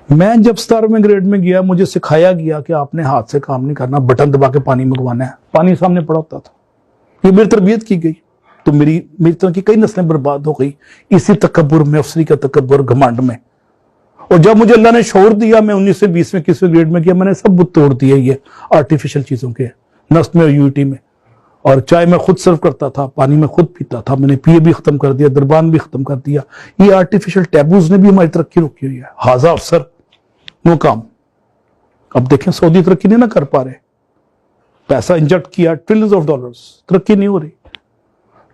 میں جب 17ویں گریڈ میں گیا مجھے سکھایا گیا کہ آپ نے ہاتھ سے کام نہیں کرنا, بٹن دبا کے پانی منگوانا ہے. پانی سامنے پڑا ہوتا تھا. یہ میری تربیت کی گئی. تو میری طرح کی کئی نسلیں برباد ہو گئی اسی تکبر میں, افسری کا تکبر, گھمنڈ میں. اور جب مجھے اللہ نے شعور دیا, میں 19 سے 20 میں 21ویں گریڈ میں گیا, میں نے سب بت توڑ دیا یہ آرٹیفیشل چیزوں کے, نسٹ میں اور یوٹی میں. اور چائے میں خود سرو کرتا تھا, پانی میں خود پیتا تھا, میں نے پیے بھی ختم کر دیا, دربان بھی ختم کر دیا. یہ آرٹیفیشل ٹیبوز نے بھی ہماری ترقی روکی ہوئی ہے. حاضہ افسر نو کام. اب دیکھیں سعودی ترقی نہیں نہ کر پا رہے, پیسہ انجیکٹ کیا ٹریلینز آف ڈالرز, ترقی نہیں ہو رہی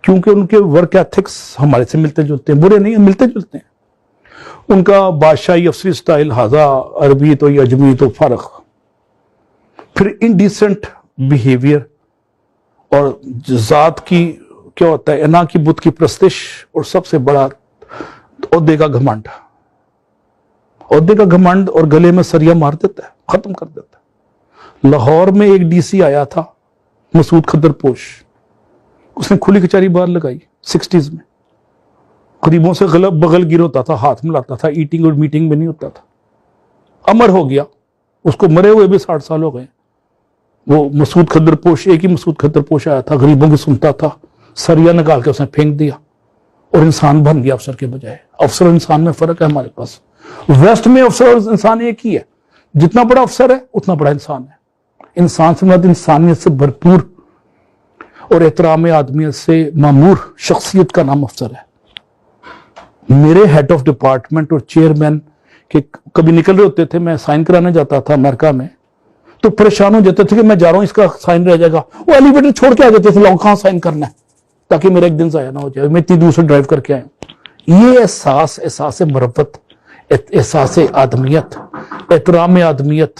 کیونکہ ان کے ورک ایتھکس ہمارے سے ملتے جلتے ہیں. برے نہیں ہیں, ملتے جلتے ہیں. ان کا بادشاہی افسری سٹائل, حاضہ عربی تو یہ اجمی تو فرق. پھر انڈیسنٹ بیہیویئر اور ذات کی کیا ہوتا ہے, انا کی بت کی پرستش, اور سب سے بڑا عہدے کا گھمنڈ. عہدے کا گھمنڈ اور گلے میں سریا مار دیتا ہے, ختم کر دیتا ہے. لاہور میں ایک ڈی سی آیا تھا مسعود خدر پوش, اس نے کھلی کچہری باہر لگائی 60s میں. غریبوں سے بغل گیر ہوتا تھا, ہاتھ ملاتا تھا, ایٹنگ اور میٹنگ میں نہیں ہوتا تھا. امر ہو گیا, اس کو مرے ہوئے بھی 60 سال ہو گئے. وہ مسعود خدر پوش, ایک ہی مسعود خدر پوش آیا تھا, غریبوں کی سنتا تھا, سریا نکال کے اس نے پھینک دیا اور انسان بن گیا افسر کے بجائے. افسر اور انسان میں فرق ہے ہمارے پاس. ویسٹ میں افسر اور انسان ایک ہی ہے. جتنا بڑا افسر ہے اتنا بڑا انسان ہے. انسان سے مراد انسانیت سے بھرپور اور احترام آدمیت سے معمور شخصیت کا نام افسر ہے. میرے ہیڈ آف ڈپارٹمنٹ اور چیئرمین کے کبھی نکل رہے ہوتے تھے, میں سائن کرانے جاتا تھا امریکہ میں, تو پریشان ہو جاتے تھے کہ میں جا رہا ہوں, اس کا سائن رہ جائے گا. وہ ایلیویٹر چھوڑ کے آ جاتے تھے, لوگ کہاں سائن کرنا ہے تاکہ میرا ایک دن ضائع نہ ہو جائے, میں اتنی دور سے ڈرائیو کر کے آیا ہوں. یہ احساس مربت, احساس آدمیت, احترام آدمیت,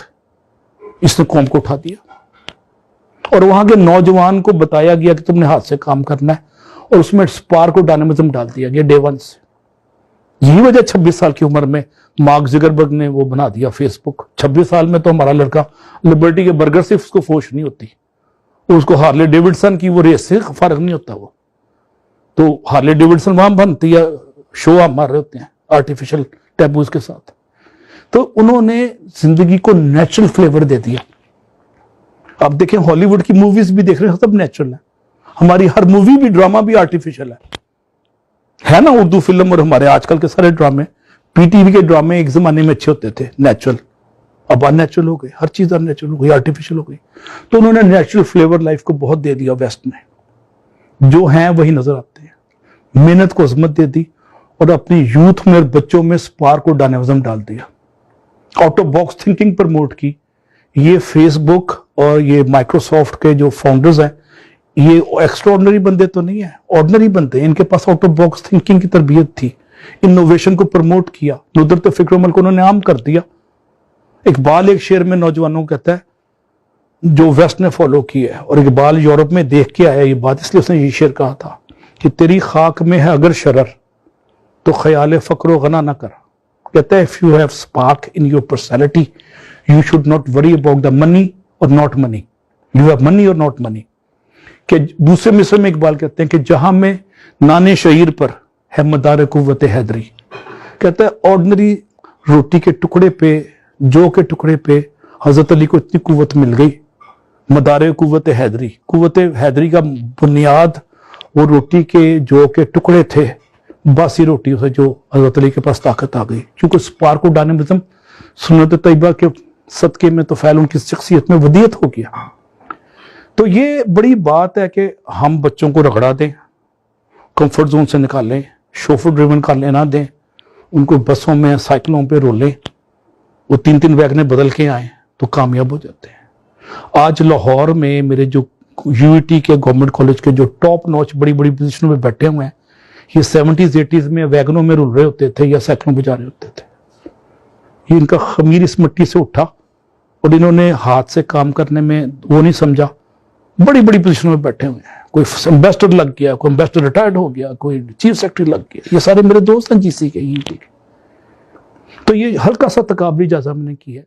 اس نے قوم کو اٹھا دیا. اور وہاں کے نوجوان کو بتایا گیا کہ تم نے ہاتھ سے کام کرنا ہے, اور اس میں سپارک اور ڈائنامزم ڈال دیا گیا ڈے ون سے. یہی وجہ 26 سال کی عمر میں مارک زکربرگ نے وہ بنا دیا فیس بک. 26 سال میں تو ہمارا لڑکا لبرٹی کے برگر سے اس کو فوش نہیں ہوتی, اس کو ہارلے ڈیوڈسن کی وہ ریس سے فرق نہیں ہوتا. وہ تو ہارلے ڈیوڈسن وہاں بنتی ہے, شو ہم مار رہے ہوتے ہیں آرٹیفیشل ٹیبوز کے ساتھ. تو انہوں نے زندگی کو نیچرل فلیور دے دیا. آپ دیکھیں ہالی ووڈ کی موویز بھی دیکھ رہے ہیں, سب نیچرل ہے. ہماری ہر مووی بھی, ڈرامہ بھی آرٹیفیشل ہے نا. اردو فلم اور ہمارے آج کل کے سارے ڈرامے, پی ٹی وی کے ڈرامے ایک زمانے میں اچھے ہوتے تھے, نیچرل. اب ان نیچرل ہو گئے, ہر چیز ان نیچرل ہو گئی, آرٹیفیشل ہو گئی. تو انہوں نے نیچرل فلیور لائف کو بہت دے دیا ویسٹ میں. جو ہیں وہی نظر آتے ہیں. محنت کو عظمت دے دی اور اپنی یوتھ میں اور بچوں میں سپارک اور ڈائنامزم ڈال دیا. Out of box thinking promote کی. یہ فیس بک اور یہ مائکروسافٹ کے جو فاؤنڈرز ہیں, یہ ایکسٹراڈنری بندے تو نہیں ہیں, آرڈنری بندے ہیں. ان کے pass out of box thinking کی تربیت تھی, انوویشن کو پروموٹ کیا, ندرت فکر عمل کو انہوں نے عام کر دیا. اقبال ایک شعر میں نوجوانوں کو کہتا ہے جو ویسٹ نے فالو کیا ہے, اور اقبال یورپ میں دیکھ کے آیا یہ بات, اس لیے اس نے یہ شعر کہا تھا کہ تیری خاک میں ہے اگر شرر تو خیال فقر و غنا نہ کر. کہتا ہے if you have spark in your personality you should not worry about the money or not money, you have money or not money. کہ دوسرے مصرع میں اقبال کہتے ہیں کہ جہاں میں نانے شعیر پر ہے مدار قوت حیدری. کہتا ہے آرڈنری روٹی کے ٹکڑے پہ, جو کے ٹکڑے پہ حضرت علی کو اتنی قوت مل گئی, مدار قوت حیدری. قوت حیدری کا بنیاد وہ روٹی کے جو کے ٹکڑے تھے, باسی روٹیوں سے جو حضرت علی کے پاس طاقت آ گئی. کیونکہ سپارک و ڈائنامزم سنت طیبہ کے صدقے میں تو فعل ان کی شخصیت میں ودیت ہو گیا. تو یہ بڑی بات ہے کہ ہم بچوں کو رگڑا دیں, کمفرٹ زون سے نکالیں, شوفر ڈریون کر لینا دیں, ان کو بسوں میں سائیکلوں پہ رولیں, وہ 3 ویگنیں بدل کے آئیں تو کامیاب ہو جاتے ہیں. آج لاہور میں میرے جو یو ٹی کے گورنمنٹ کالج کے جو ٹاپ نوچ بڑی بڑی پوزیشنوں میں بیٹھے ہوئے ہیں, یہ 70s 80s میں ویگنوں میں رول رہے ہوتے تھے یا سائیکلوں پہ جا رہے ہوتے تھے. یہ ان کا خمیر اس مٹی سے اٹھا اور انہوں نے ہاتھ سے کام کرنے میں وہ نہیں سمجھا, بڑی بڑی پوزیشنوں میں بیٹھے ہوئے ہیں. کوئی امبیسڈر لگ گیا, کوئی امبیسڈر ریٹائرڈ ہو گیا, کوئی چیف سیکرٹری لگ گیا. یہ سارے میرے دوست ہیں جی سی کے, یو ٹی کے. تو یہ ہلکا سا تقابلی جائزہ میں نے کی ہے.